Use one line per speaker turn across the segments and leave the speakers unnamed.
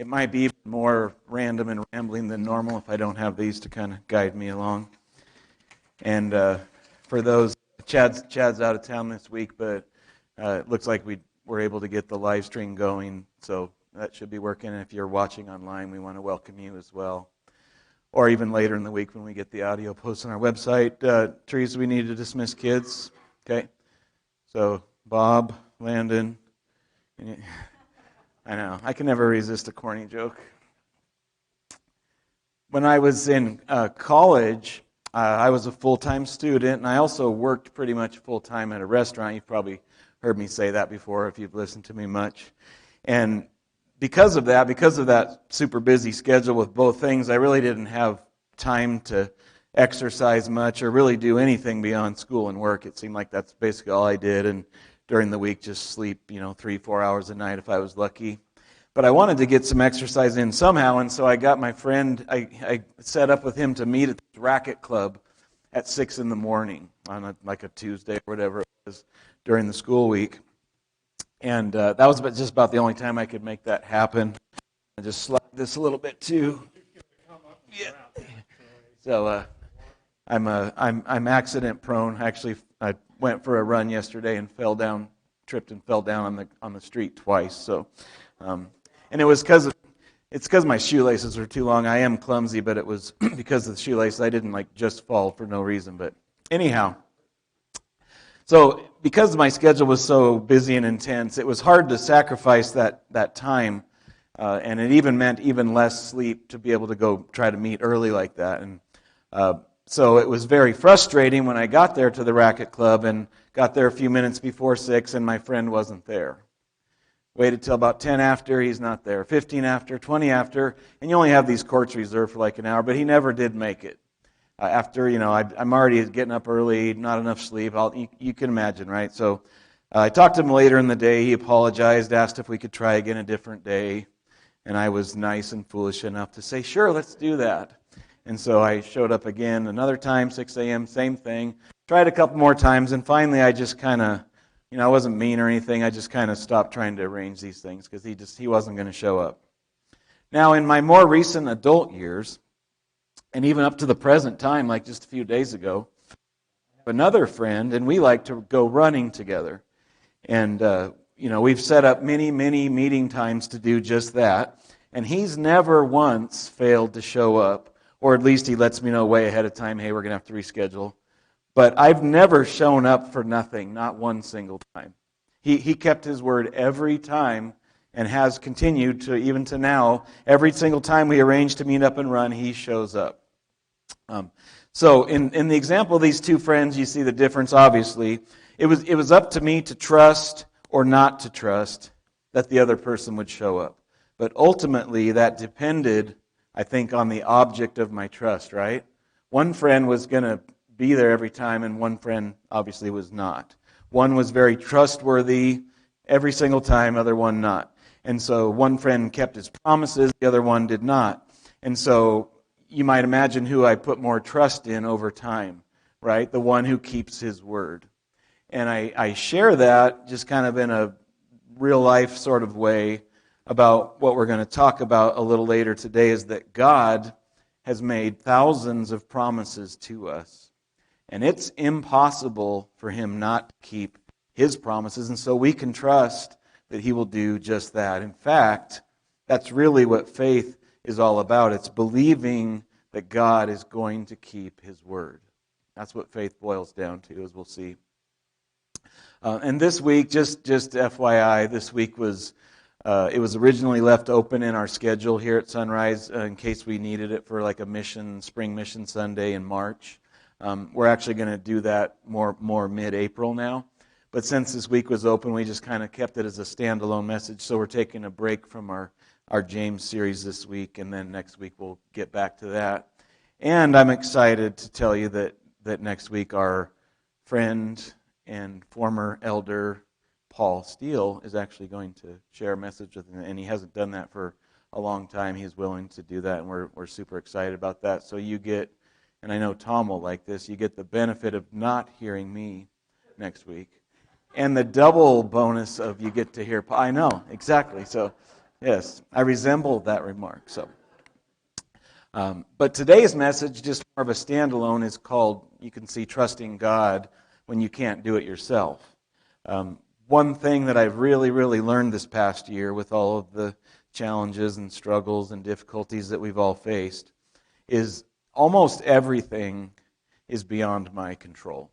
It might be more random and rambling than normal if I don't have these to kind of guide me along. And for those, Chad's out of town this week, but it looks like we were able to get the live stream going, so that should be working. And if you're watching online, we want to welcome you as well. Or even later in the week when we get the audio posted on our website. Teresa, we need to dismiss kids. Okay? So, Bob, Landon, I know, I can never resist a corny joke. When I was in college, I was a full-time student, and I also worked pretty much full-time at a restaurant. You've probably heard me say that before if you've listened to me much. And because of that super busy schedule with both things, I really didn't have time to exercise much or really do anything beyond school and work. It seemed like that's basically all I did, and during the week just sleep, 3-4 hours a night if I was lucky. But I wanted to get some exercise in somehow, and so I got my friend, I set up with him to meet at the racket club at 6 in the morning on a Tuesday or whatever it was during the school week. And that was just about the only time I could make that happen. I just slide this a little bit too. Yeah. So I'm accident prone. Actually, I went for a run yesterday and tripped and fell down on the street twice. So, and it's because my shoelaces are too long. I am clumsy, but it was because of the shoelaces. I didn't just fall for no reason. But anyhow, so because my schedule was so busy and intense, it was hard to sacrifice that time, and it even meant even less sleep to be able to go try to meet early like that. And so it was very frustrating when I got there to the racket club and got there a few minutes before 6 and my friend wasn't there. Waited till about 10 after, he's not there. 15 after, 20 after, and you only have these courts reserved for like an hour, but he never did make it. After, I'm already getting up early, not enough sleep. You can imagine, right? So I talked to him later in the day. He apologized, asked if we could try again a different day, and I was nice and foolish enough to say, sure, let's do that. And so I showed up again another time, 6 a.m., same thing. Tried a couple more times, and finally I just kind of, I wasn't mean or anything. I just kind of stopped trying to arrange these things because he wasn't going to show up. Now, in my more recent adult years, and even up to the present time, like just a few days ago, another friend, and we like to go running together. And, we've set up many, many meeting times to do just that. And he's never once failed to show up. Or at least he lets me know way ahead of time, hey, we're going to have to reschedule. But I've never shown up for nothing, not one single time. He kept his word every time and has continued to, even to now, every single time we arrange to meet up and run, he shows up. So in the example of these two friends, you see the difference, obviously. It was up to me to trust or not to trust that the other person would show up. But ultimately, that depended, I think, on the object of my trust, right? One friend was going to be there every time, and one friend obviously was not. One was very trustworthy every single time, other one not. And so one friend kept his promises, the other one did not. And so you might imagine who I put more trust in over time, right? The one who keeps his word. And I share that just kind of in a real life sort of way about what we're going to talk about a little later today, is that God has made thousands of promises to us. And it's impossible for him not to keep his promises. And so we can trust that he will do just that. In fact, that's really what faith is all about. It's believing that God is going to keep his word. That's what faith boils down to, as we'll see. And this week, just FYI, this week was it was originally left open in our schedule here at Sunrise in case we needed it for like a spring mission Sunday in March. We're actually going to do that more mid-April now. But since this week was open, we just kind of kept it as a standalone message. So we're taking a break from our James series this week, and then next week we'll get back to that. And I'm excited to tell you that next week our friend and former elder Paul Steele is actually going to share a message with him, and he hasn't done that for a long time. He's willing to do that, and we're super excited about that. So you get, and I know Tom will like this, you get the benefit of not hearing me next week, and the double bonus of you get to hear Paul. I know, exactly. So Yes, I resemble that remark. But today's message, just more of a standalone, is called, you can see, Trusting God When You Can't Do It Yourself. One thing that I've really learned this past year with all of the challenges and struggles and difficulties that we've all faced is almost everything is beyond my control.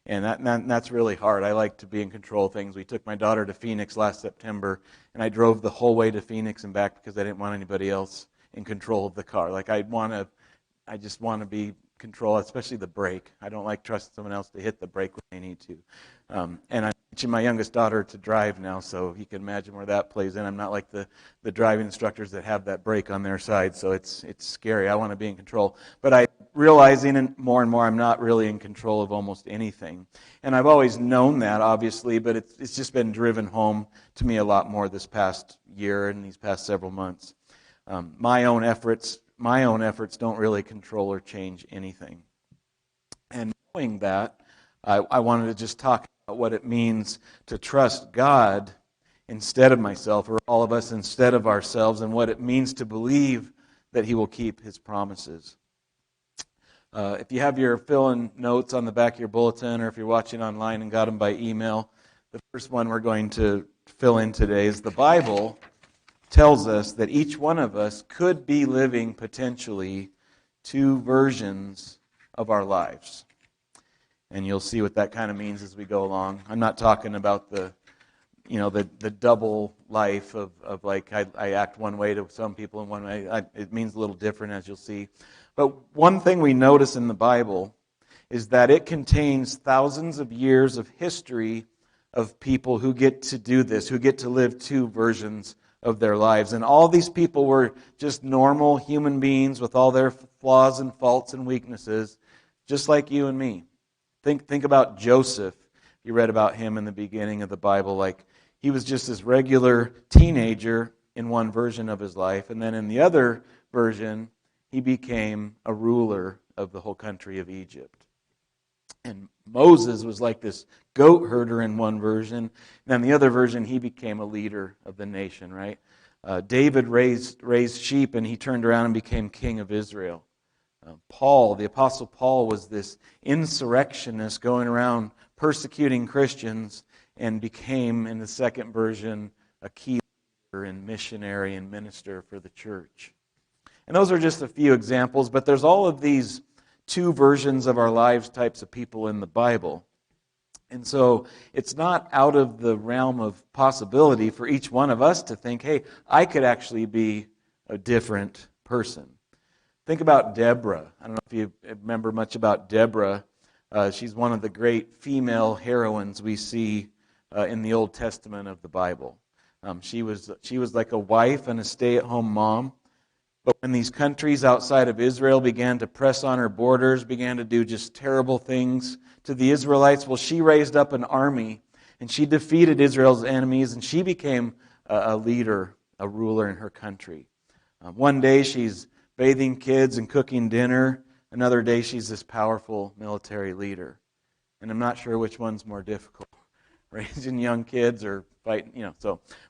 And that's really hard. I like to be in control of things. We took my daughter to Phoenix last September, and I drove the whole way to Phoenix and back because I didn't want anybody else in control of the car. Like I just want to be in control, especially the brake. I don't like trusting someone else to hit the brake when they need to. And I'm teaching my youngest daughter to drive now, so you can imagine where that plays in. I'm not like the driving instructors that have that brake on their side, so it's scary. I want to be in control. But I'm realizing and more I'm not really in control of almost anything. And I've always known that, obviously, but it's just been driven home to me a lot more this past year and these past several months. My own efforts don't really control or change anything. And knowing that, I wanted to just talk about what it means to trust God instead of myself, or all of us instead of ourselves, and what it means to believe that He will keep His promises. If you have your fill-in notes on the back of your bulletin, or if you're watching online and got them by email, the first one we're going to fill in today is the Bible tells us that each one of us could be living potentially two versions of our lives. And you'll see what that kind of means as we go along. I'm not talking about the double life of like I act one way to some people and one way. It means a little different, as you'll see. But one thing we notice in the Bible is that it contains thousands of years of history of people who get to do this, who get to live two versions of their lives. And all these people were just normal human beings with all their flaws and faults and weaknesses, just like you and me. Think about Joseph. You read about him in the beginning of the Bible. Like, he was just this regular teenager in one version of his life, and then in the other version, he became a ruler of the whole country of Egypt. And Moses was like this goat herder in one version, and then the other version, he became a leader of the nation, right? David raised sheep, and he turned around and became king of Israel. Paul, the Apostle Paul, was this insurrectionist going around persecuting Christians and became, in the second version, a key leader and missionary and minister for the church. And those are just a few examples, but there's all of these two versions of our lives types of people in the Bible. And so it's not out of the realm of possibility for each one of us to think, hey, I could actually be a different person. Think about Deborah. I don't know if you remember much about Deborah. She's one of the great female heroines we see in the Old Testament of the Bible. She was like a wife and a stay-at-home mom. But when these countries outside of Israel began to press on her borders, began to do just terrible things to the Israelites, well, she raised up an army, and she defeated Israel's enemies, and she became a leader, a ruler in her country. One day she's bathing kids and cooking dinner. Another day she's this powerful military leader. And I'm not sure which one's more difficult, raising young kids or fighting,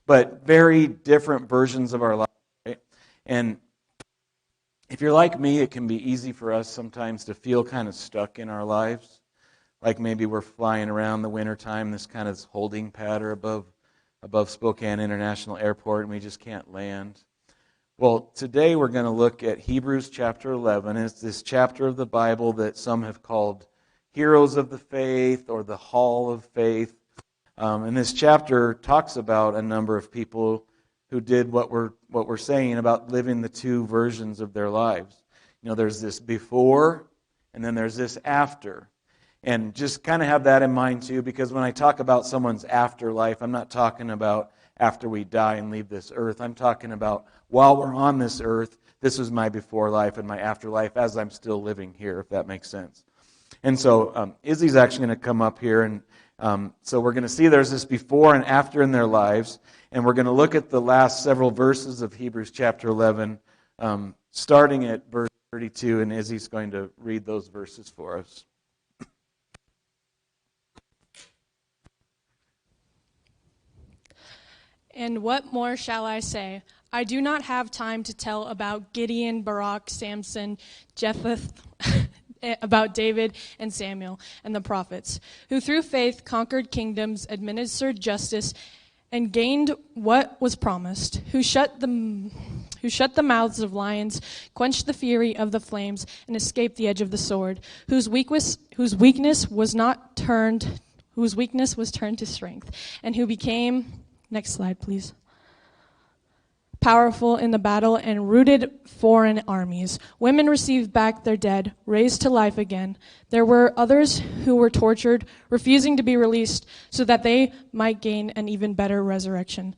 But very different versions of our life, right? And if you're like me, it can be easy for us sometimes to feel kind of stuck in our lives. Like maybe we're flying around the wintertime, this kind of holding pattern above Spokane International Airport, and we just can't land. Well, today we're going to look at Hebrews chapter 11. It's this chapter of the Bible that some have called Heroes of the Faith or the Hall of Faith. And this chapter talks about a number of people who did what we're saying about living the two versions of their lives. There's this before, and then there's this after. And just kind of have that in mind too, because when I talk about someone's afterlife, I'm not talking about after we die and leave this earth. I'm talking about while we're on this earth, this was my before life and my afterlife as I'm still living here, if that makes sense. And so Izzy's actually going to come up here, and so we're going to see there's this before and after in their lives, and we're going to look at the last several verses of Hebrews chapter 11, starting at verse 32, and Izzy's going to read those verses for us.
And what more shall I say? I do not have time to tell about Gideon, Barak, Samson, Jephthah, about David and Samuel and the prophets, who through faith conquered kingdoms, administered justice, and gained what was promised, who shut the mouths of lions, quenched the fury of the flames, and escaped the edge of the sword, whose weakness was turned to strength, and who became, next slide please, powerful in the battle and routed foreign armies. Women received back their dead, raised to life again. There were others who were tortured, refusing to be released so that they might gain an even better resurrection.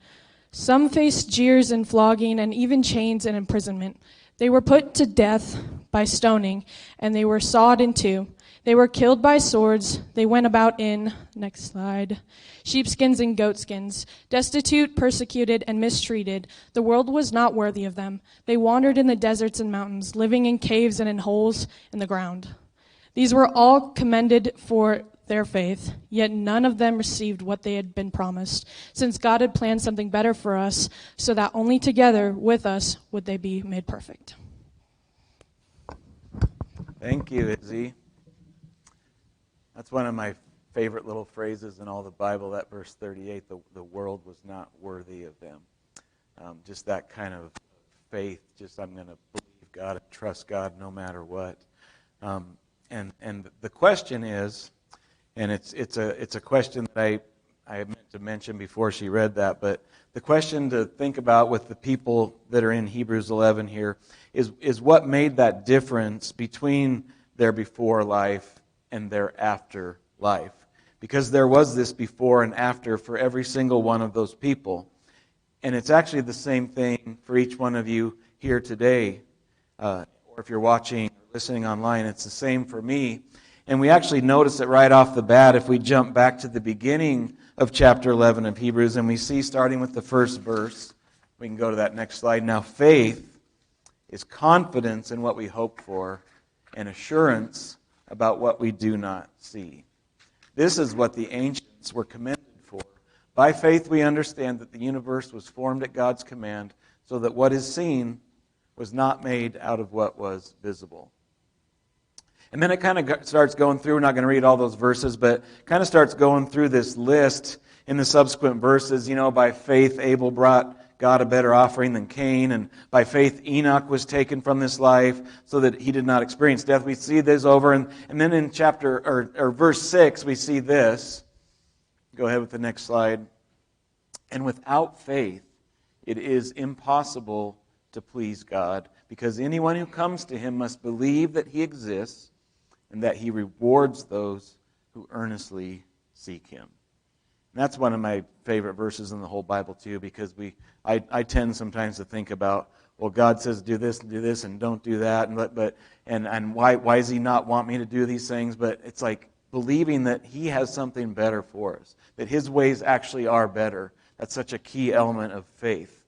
Some faced jeers and flogging and even chains and imprisonment. They were put to death by stoning, and they were sawed in two. They were killed by swords. They went about in, next slide, sheepskins and goatskins, destitute, persecuted, and mistreated. The world was not worthy of them. They wandered in the deserts and mountains, living in caves and in holes in the ground. These were all commended for their faith, yet none of them received what they had been promised, since God had planned something better for us, so that only together with us would they be made perfect.
Thank you, Izzy. That's one of my favorite little phrases in all the Bible, that verse 38, the world was not worthy of them. Just that kind of faith, just I'm going to believe God and trust God no matter what. And the question is, and it's a question that I meant to mention before she read that, but the question to think about with the people that are in Hebrews 11 here is what made that difference between their before life and their after life. Because there was this before and after for every single one of those people. And it's actually the same thing for each one of you here today. Or if you're watching or listening online, it's the same for me. And we actually notice it right off the bat if we jump back to the beginning of chapter 11 of Hebrews, and we see, starting with the first verse, we can go to that next slide. Now, faith is confidence in what we hope for and assurance about what we do not see. This is what the ancients were commended for. By faith we understand that the universe was formed at God's command, so that what is seen was not made out of what was visible. And then it kind of starts going through, we're not going to read all those verses, but kind of starts going through this list in the subsequent verses. You know, by faith Abel brought God a better offering than Cain, and by faith Enoch was taken from this life so that he did not experience death. We see this over, and then in chapter or verse 6 we see this. Go ahead with the next slide. And without faith it is impossible to please God, because anyone who comes to him must believe that he exists and that he rewards those who earnestly seek him. And that's one of my favorite verses in the whole Bible too, because I tend sometimes to think about, well, God says do this and don't do that, and why does he not want me to do these things? But it's like believing that he has something better for us, that his ways actually are better. That's such a key element of faith.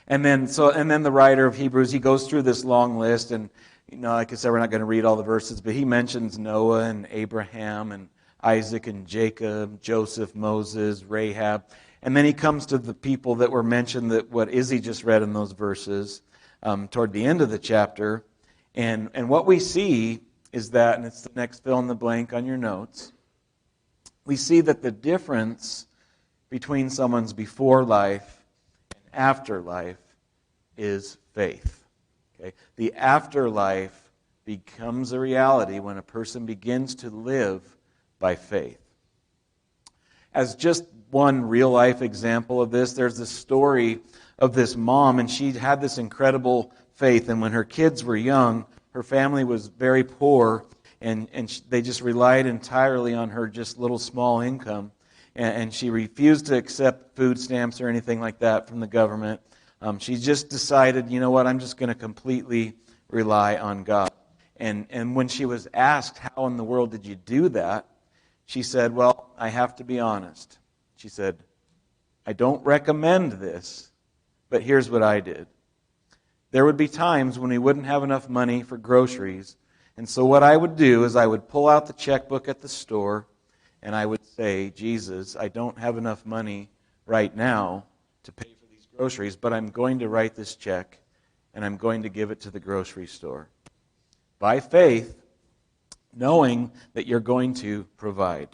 And then the writer of Hebrews, he goes through this long list, and like I said, we're not going to read all the verses, but he mentions Noah and Abraham and Isaac and Jacob, Joseph, Moses, Rahab. And then he comes to the people that were mentioned, that what Izzy just read in those verses toward the end of the chapter. And what we see is that, and it's the next fill in the blank on your notes, we see that the difference between someone's before life and after life is faith. Okay? The afterlife becomes a reality when a person begins to live by faith. As just one real-life example of this, there's this story of this mom, and she had this incredible faith. And when her kids were young, her family was very poor, and they just relied entirely on her just little small income. And she refused to accept food stamps or anything like that from the government. She just decided, you know what, I'm just going to completely rely on God. And when she was asked, how in the world did you do that? She said, well, I have to be honest. She said, I don't recommend this, but here's what I did. There would be times when we wouldn't have enough money for groceries, and so what I would do is I would pull out the checkbook at the store, and I would say, Jesus, I don't have enough money right now to pay for these groceries, but I'm going to write this check and I'm going to give it to the grocery store. By faith, knowing that you're going to provide.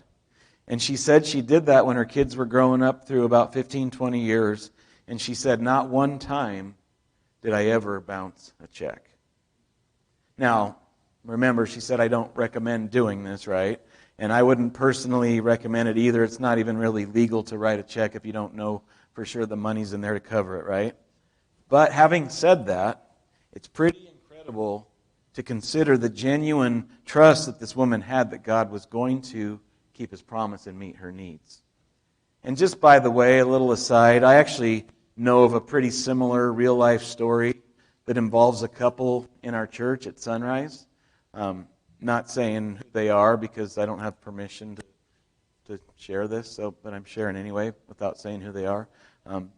And she said she did that when her kids were growing up through about 15, 20 years. And she said, not one time did I ever bounce a check. Now, remember, she said, I don't recommend doing this, right? And I wouldn't personally recommend it either. It's not even really legal to write a check if you don't know for sure the money's in there to cover it, right? But having said that, it's pretty incredible to consider the genuine trust that this woman had that God was going to keep His promise and meet her needs. And just by the way, a little aside, I actually know of a pretty similar real-life story that involves a couple in our church at Sunrise. Not saying who they are because I don't have permission to share this, but I'm sharing anyway without saying who they are.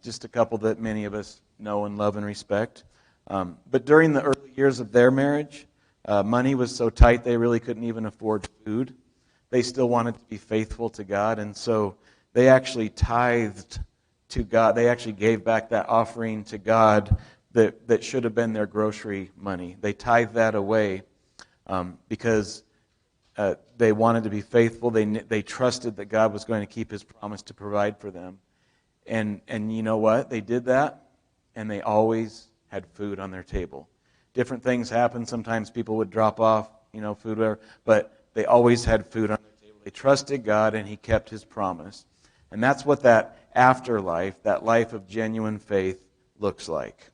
Just a couple that many of us know and love and respect. But during the early years of their marriage, money was so tight they really couldn't even afford food. They still wanted to be faithful to God, and so they actually tithed to God. They actually gave back that offering to God that should have been their grocery money. They tithed that away because they wanted to be faithful. They trusted that God was going to keep His promise to provide for them. And you know what? They did that, and they always had food on their table. Different things happened. Sometimes people would drop off, food, whatever, but they always had food on their table. They trusted God, and He kept His promise. And that's what that afterlife, that life of genuine faith, looks like.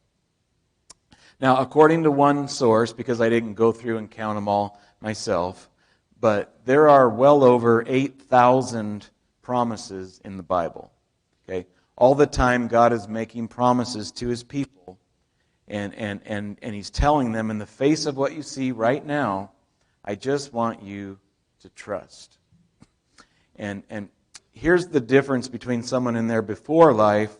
Now, according to one source, because I didn't go through and count them all myself, but there are well over 8,000 promises in the Bible. Okay, all the time God is making promises to His people, and He's telling them in the face of what you see right now, I just want you to trust. And here's the difference between someone in their before life,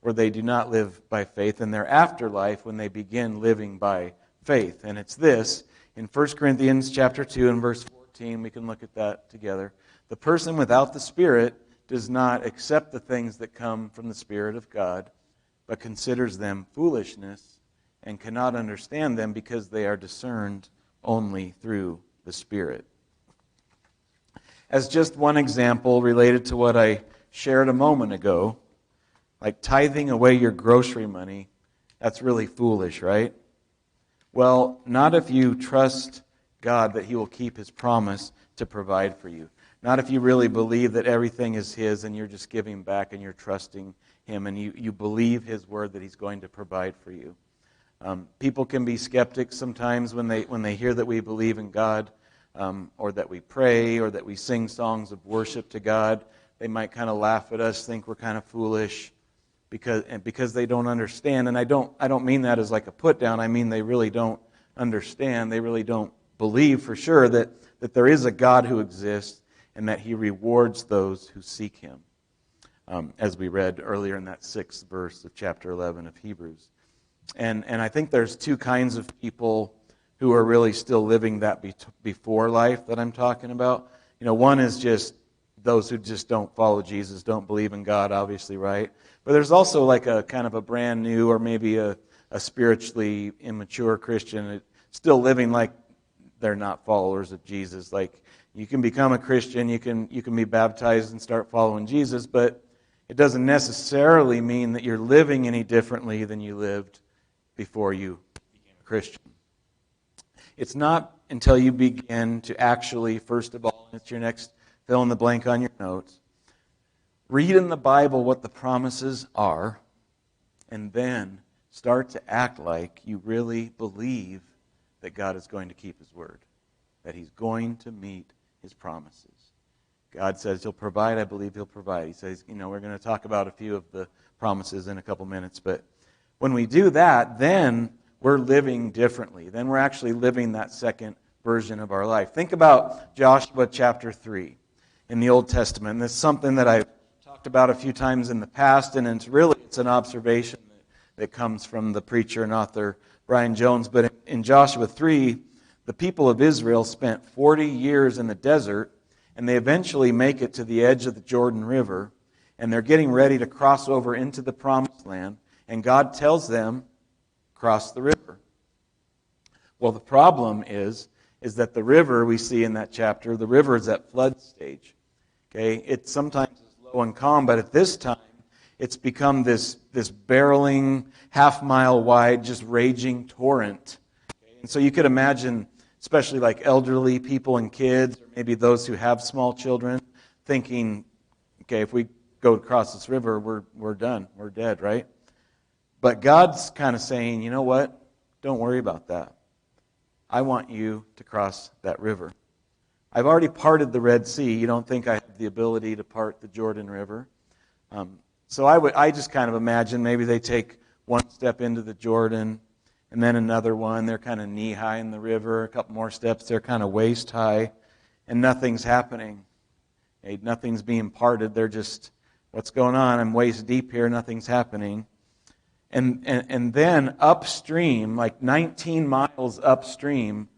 where they do not live by faith, and their afterlife, when they begin living by faith. And it's this, in 1 Corinthians chapter 2 and verse 14, we can look at that together. The person without the Spirit does not accept the things that come from the Spirit of God, but considers them foolishness and cannot understand them because they are discerned only through the Spirit. As just one example related to what I shared a moment ago, like tithing away your grocery money, that's really foolish, right? Well, not if you trust God that He will keep His promise to provide for you. Not if you really believe that everything is His and you're just giving back and you're trusting Him and you believe His word that He's going to provide for you. People can be skeptics sometimes when they hear that we believe in God, or that we pray, or that we sing songs of worship to God. They might kind of laugh at us, think we're kind of foolish because they don't understand. And I don't mean that as like a put down. I mean they really don't understand. They really don't believe for sure that there is a God who exists and that He rewards those who seek Him, as we read earlier in that 6th verse of chapter 11 of Hebrews. And I think there's two kinds of people who are really still living that before life that I'm talking about. One is just those who just don't follow Jesus, don't believe in God, obviously, right? But there's also like a kind of a brand new or maybe a spiritually immature Christian still living like they're not followers of Jesus. Like, you can become a Christian, you can be baptized and start following Jesus, but it doesn't necessarily mean that you're living any differently than you lived before you became a Christian. It's not until you begin to actually, first of all, it's your next fill in the blank on your notes, read in the Bible what the promises are, and then start to act like you really believe that God is going to keep His word, that He's going to meet His promises. God says He'll provide. I believe He'll provide. He says, we're going to talk about a few of the promises in a couple minutes, but when we do that, then we're living differently. Then we're actually living that second version of our life. Think about Joshua chapter 3 in the Old Testament. And this is something that I've talked about a few times in the past, and it's an observation that comes from the preacher and author Brian Jones. But in Joshua 3, the people of Israel spent 40 years in the desert, and they eventually make it to the edge of the Jordan River. and they're getting ready to cross over into the promised land, and God tells them, cross the river. Well, the problem is that the river we see in that chapter, the river is at flood stage. Okay, it sometimes is low and calm, but at this time, it's become this barreling, half-mile wide, just raging torrent. Okay? And so you could imagine, especially like elderly people and kids, or maybe those who have small children, thinking, okay, if we go across this river, we're done, we're dead, right? But God's kind of saying, you know what? Don't worry about that. I want you to cross that river. I've already parted the Red Sea. You don't think I have the ability to part the Jordan River? So I just kind of imagine maybe they take one step into the Jordan and then another one. They're kind of knee-high in the river. A couple more steps, they're kind of waist-high, and nothing's happening. Hey, nothing's being parted. They're just, what's going on? I'm waist-deep here. Nothing's happening. And then upstream, like 19 miles upstream,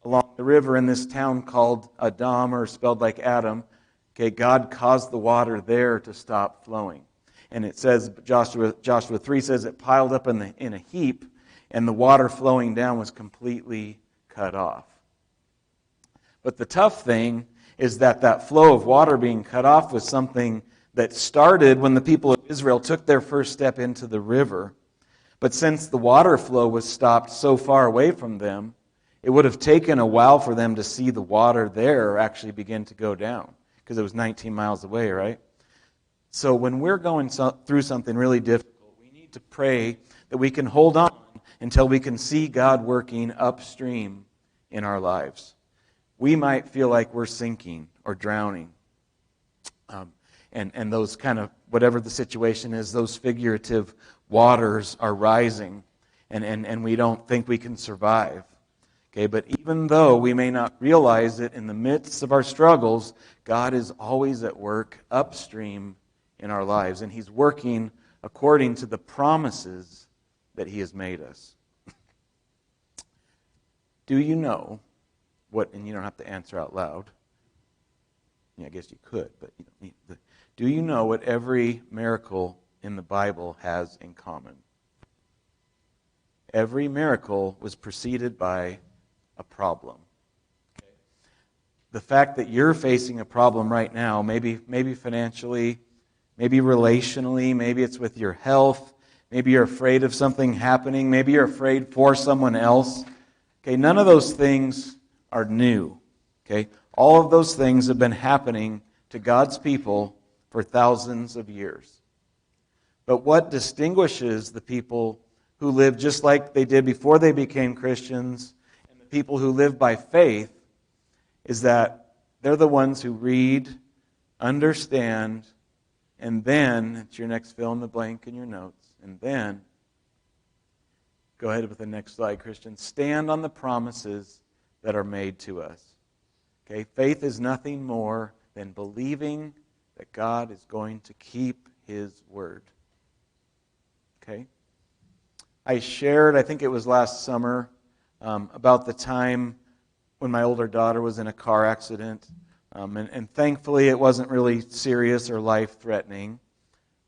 along the river in this town called Adam, or spelled like Adam, okay, God caused the water there to stop flowing. And it says, Joshua 3 says it piled up in a heap, and the water flowing down was completely cut off. But the tough thing is that flow of water being cut off was something that started when the people of Israel took their first step into the river. But since the water flow was stopped so far away from them, it would have taken a while for them to see the water there actually begin to go down, because it was 19 miles away, right? So when we're going through something really difficult, we need to pray that we can hold on until we can see God working upstream in our lives. We might feel like we're sinking or drowning. And those kind of, whatever the situation is, those figurative waters are rising, and we don't think we can survive. Okay, but even though we may not realize it in the midst of our struggles, God is always at work upstream in our lives, and He's working according to the promises that He has made us. Do you know what, and you don't have to answer out loud. Yeah, I guess you could, but you don't need to. Do you know what every miracle in the Bible has in common? Every miracle was preceded by a problem. Okay? The fact that you're facing a problem right now, maybe financially, maybe relationally, maybe it's with your health, maybe you're afraid of something happening, maybe you're afraid for someone else. Okay, none of those things are new. Okay? All of those things have been happening to God's people for thousands of years. But what distinguishes the people who live just like they did before they became Christians and the people who live by faith is that they're the ones who read, understand, and then, it's your next fill in the blank in your notes, and then, go ahead with the next slide, Christian, stand on the promises that are made to us. Okay, faith is nothing more than believing that God is going to keep His word. Okay? I shared, I think it was last summer, about the time when my older daughter was in a car accident. And thankfully it wasn't really serious or life-threatening.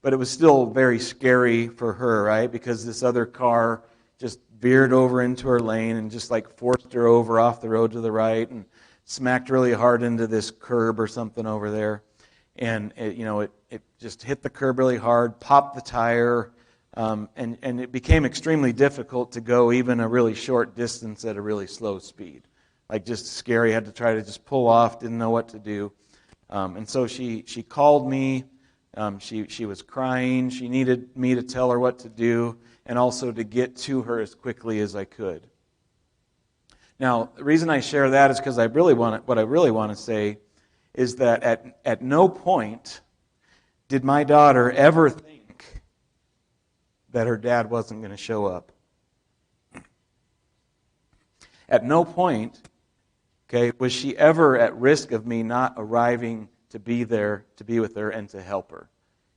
But it was still very scary for her, right? Because this other car just veered over into her lane and just like forced her over off the road to the right and smacked really hard into this curb or something over there. And it just hit the curb really hard, popped the tire, and it became extremely difficult to go even a really short distance at a really slow speed. Like just scary, had to try to just pull off, didn't know what to do. And so she called me, she was crying, she needed me to tell her what to do, and also to get to her as quickly as I could. Now, the reason I share that is because what I really want to say is that at no point did my daughter ever think that her dad wasn't going to show up. At no point, okay, was she ever at risk of me not arriving to be there, to be with her, and to help her.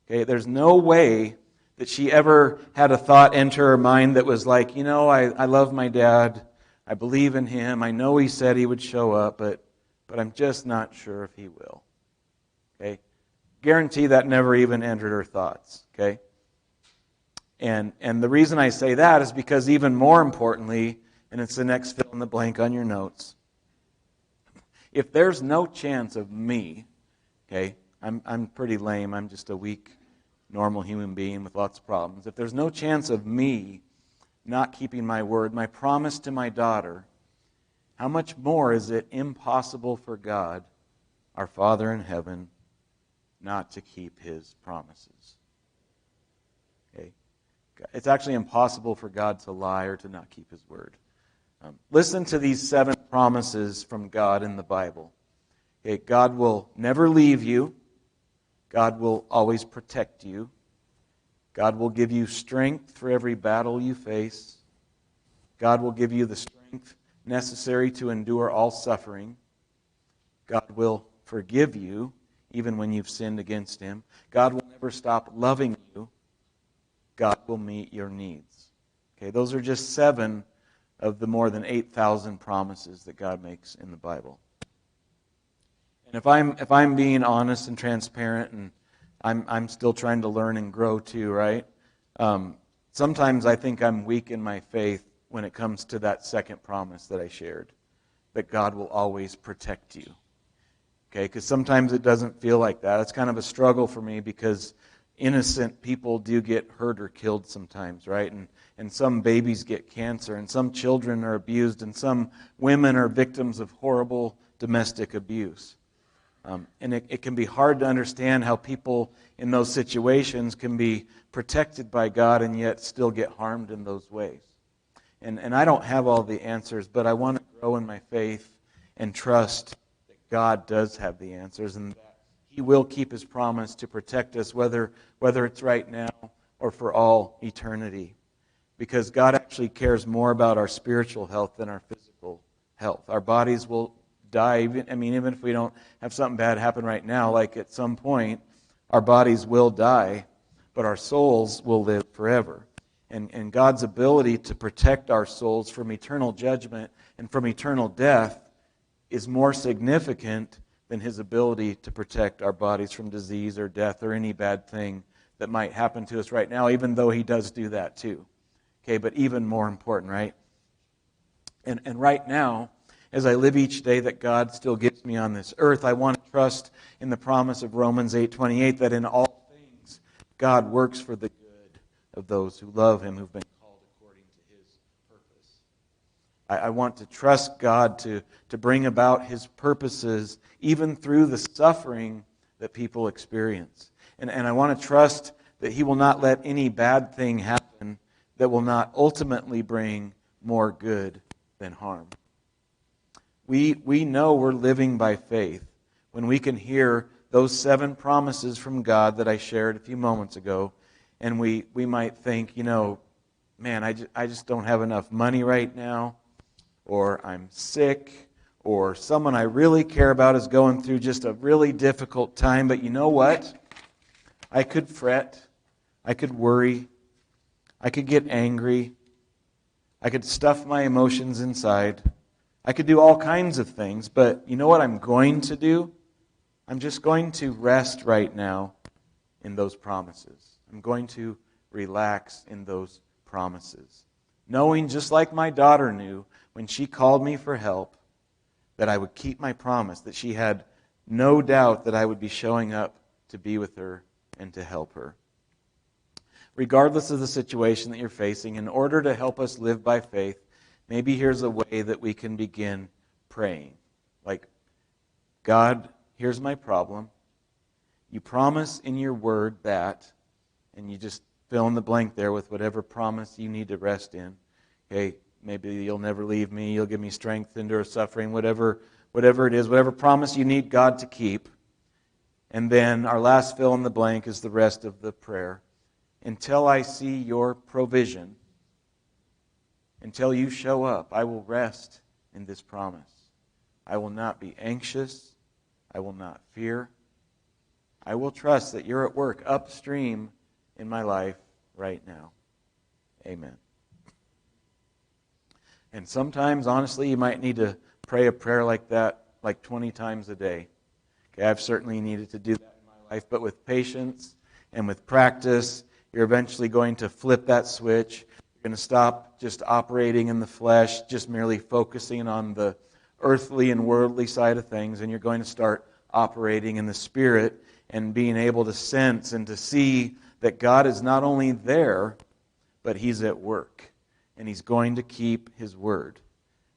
Okay, there's no way that she ever had a thought enter her mind that was like, I love my dad, I believe in him, I know he said he would show up, but I'm just not sure if he will. Okay? guarantee that never even entered her thoughts, okay? And the reason I say that is because even more importantly, and it's the next fill in the blank on your notes, if there's no chance of me, okay, I'm pretty lame, I'm just a weak, normal human being with lots of problems. If there's no chance of me not keeping my word, my promise to my daughter, how much more is it impossible for God, our Father in heaven, not to keep His promises? Okay? It's actually impossible for God to lie or to not keep His word. Listen to these 7 promises from God in the Bible. Okay, God will never leave you. God will always protect you. God will give you strength for every battle you face. God will give you the strength necessary to endure all suffering. God will forgive you even when you've sinned against Him. God will never stop loving you. God will meet your needs. Okay, those are just 7 of the more than 8,000 promises that God makes in the Bible. And if I'm being honest and transparent, and I'm still trying to learn and grow too, right? Sometimes I think I'm weak in my faith when it comes to that second promise that I shared, that God will always protect you. Okay, because sometimes it doesn't feel like that. It's kind of a struggle for me because innocent people do get hurt or killed sometimes, right? And some babies get cancer, and some children are abused, and some women are victims of horrible domestic abuse. And it can be hard to understand how people in those situations can be protected by God and yet still get harmed in those ways. And I don't have all the answers, but I want to grow in my faith and trust that God does have the answers and that He will keep His promise to protect us, whether it's right now or for all eternity. Because God actually cares more about our spiritual health than our physical health. Our bodies will die, even if we don't have something bad happen right now, like at some point, our bodies will die, but our souls will live forever. And God's ability to protect our souls from eternal judgment and from eternal death is more significant than His ability to protect our bodies from disease or death or any bad thing that might happen to us right now, even though He does do that too. Okay, but even more important, right? And right now, as I live each day that God still gives me on this earth, I want to trust in the promise of Romans 8:28 that in all things God works for the good of those who love Him, who've been called according to His purpose. I want to trust God to bring about His purposes even through the suffering that people experience. And I want to trust that He will not let any bad thing happen that will not ultimately bring more good than harm. We know we're living by faith when we can hear those 7 promises from God that I shared a few moments ago, and we might think, man, I just don't have enough money right now, or I'm sick, or someone I really care about is going through just a really difficult time, but you know what? I could fret, I could worry, I could get angry, I could stuff my emotions inside, I could do all kinds of things, but you know what I'm going to do? I'm just going to rest right now in those promises. I'm going to relax in those promises. Knowing, just like my daughter knew when she called me for help, that I would keep my promise, that she had no doubt that I would be showing up to be with her and to help her. Regardless of the situation that you're facing, in order to help us live by faith, maybe here's a way that we can begin praying. Like, God, here's my problem. You promise in your word that, and you just fill in the blank there with whatever promise you need to rest in. Okay, maybe you'll never leave me, you'll give me strength to endure suffering, whatever it is, whatever promise you need God to keep. And then our last fill in the blank is the rest of the prayer. Until I see your provision, until you show up, I will rest in this promise. I will not be anxious. I will not fear. I will trust that you're at work upstream in my life right now. Amen. And sometimes, honestly, you might need to pray a prayer like that like 20 times a day. Okay, I've certainly needed to do that in my life, but with patience and with practice, you're eventually going to flip that switch. You're going to stop just operating in the flesh, just merely focusing on the earthly and worldly side of things, and you're going to start operating in the Spirit and being able to sense and to see that God is not only there, but He's at work, and He's going to keep His word.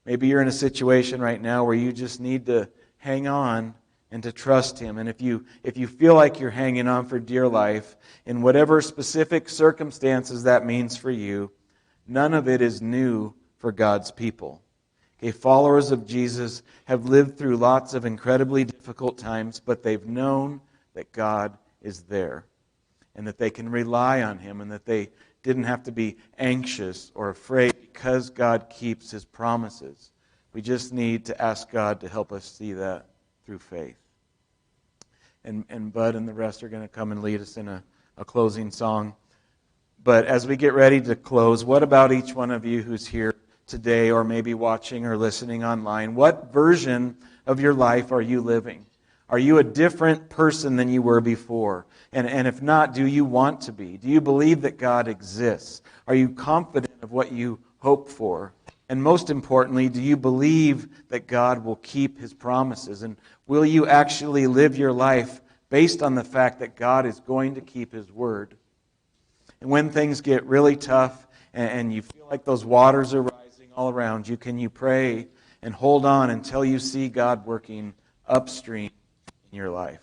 Maybe you're in a situation right now where you just need to hang on and to trust Him. And if you feel like you're hanging on for dear life, in whatever specific circumstances that means for you, none of it is new for God's people. Okay, followers of Jesus have lived through lots of incredibly difficult times, but they've known that God is there and that they can rely on Him and that they didn't have to be anxious or afraid because God keeps His promises. We just need to ask God to help us see that through faith. And Bud and the rest are going to come and lead us in a closing song. But as we get ready to close, what about each one of you who's here today or maybe watching or listening online? What version of your life are you living? Are you a different person than you were before? And if not, do you want to be? Do you believe that God exists? Are you confident of what you hope for? And most importantly, do you believe that God will keep His promises? And will you actually live your life based on the fact that God is going to keep His word? And when things get really tough and you feel like those waters are rising all around you, can you pray and hold on until you see God working upstream in your life?